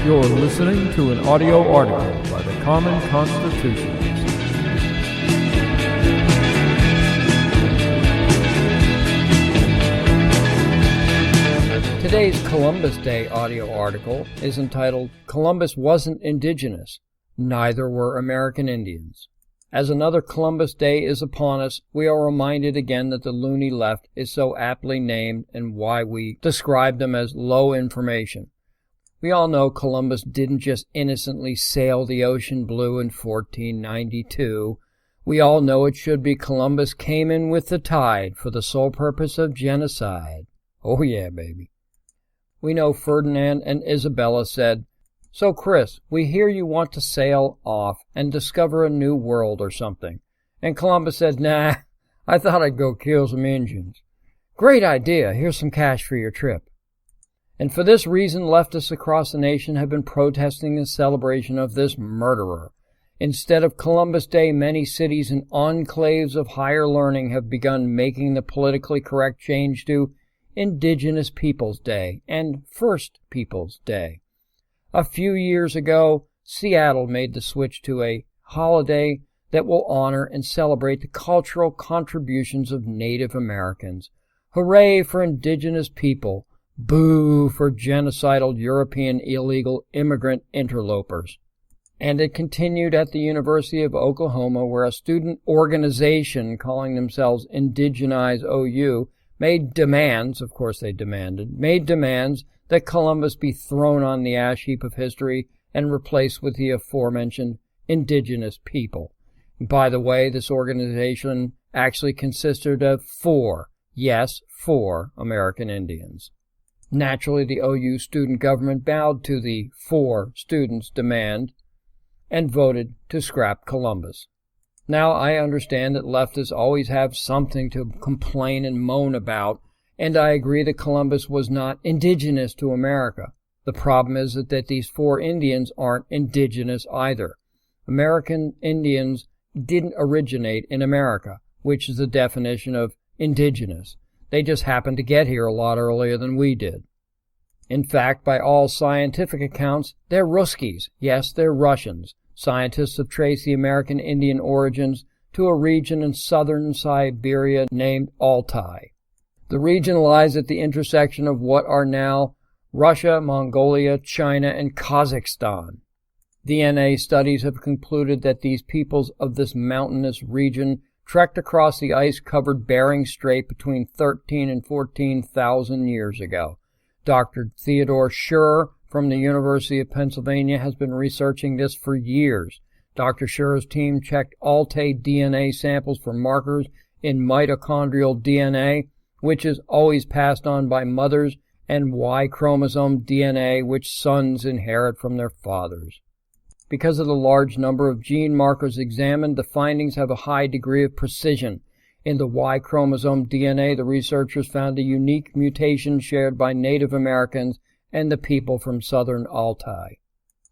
You're listening to an audio article by the Common Constitutionalists. Today's Columbus Day audio article is entitled, "Columbus Wasn't Indigenous, Neither Were American Indians." As another Columbus Day is upon us, we are reminded again that the loony left is so aptly named and why we describe them as low information. We all know Columbus didn't just innocently sail the ocean blue in 1492. We all know it should be Columbus came in with the tide for the sole purpose of genocide. Oh yeah, baby. We know Ferdinand and Isabella said, "So Chris, we hear you want to sail off and discover a new world or something." And Columbus said, "Nah, I thought I'd go kill some Injuns." "Great idea. Here's some cash for your trip." And for this reason, leftists across the nation have been protesting the celebration of this murderer. Instead of Columbus Day, many cities and enclaves of higher learning have begun making the politically correct change to Indigenous Peoples Day and First Peoples Day. A few years ago, Seattle made the switch to a holiday that will honor and celebrate the cultural contributions of Native Americans. Hooray for Indigenous people! Boo for genocidal European illegal immigrant interlopers. And it continued at the University of Oklahoma, where a student organization calling themselves Indigenize OU made demands, of course they made demands that Columbus be thrown on the ash heap of history and replaced with the aforementioned Indigenous People. By the way, this organization actually consisted of four American Indians. Naturally, the OU student government bowed to the four students' demand and voted to scrap Columbus. Now, I understand that leftists always have something to complain and moan about, and I agree that Columbus was not indigenous to America. The problem is that these four Indians aren't indigenous either. American Indians didn't originate in America, which is the definition of indigenous. They just happened to get here a lot earlier than we did. In fact, by all scientific accounts, they're Ruskies. Yes, they're Russians. Scientists have traced the American Indian origins to a region in southern Siberia named Altai. The region lies at the intersection of what are now Russia, Mongolia, China, and Kazakhstan. DNA studies have concluded that these peoples of this mountainous region trekked across the ice-covered Bering Strait between 13 and 14,000 years ago. Dr. Theodore Schur from the University of Pennsylvania has been researching this for years. Dr. Schur's team checked Altai DNA samples for markers in mitochondrial DNA, which is always passed on by mothers, and Y chromosome DNA, which sons inherit from their fathers. Because of the large number of gene markers examined, the findings have a high degree of precision. In the Y chromosome DNA, the researchers found a unique mutation shared by Native Americans and the people from southern Altai.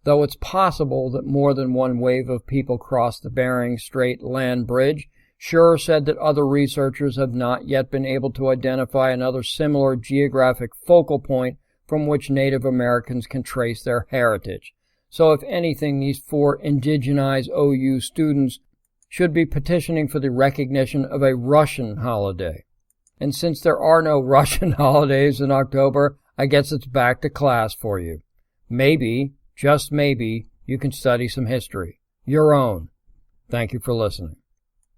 Though it's possible that more than one wave of people crossed the Bering Strait land bridge, Schur said that other researchers have not yet been able to identify another similar geographic focal point from which Native Americans can trace their heritage. So if anything, these four indigenized OU students should be petitioning for the recognition of a Russian holiday. And since there are no Russian holidays in October, I guess it's back to class for you. Maybe, just maybe, you can study some history. Your own. Thank you for listening.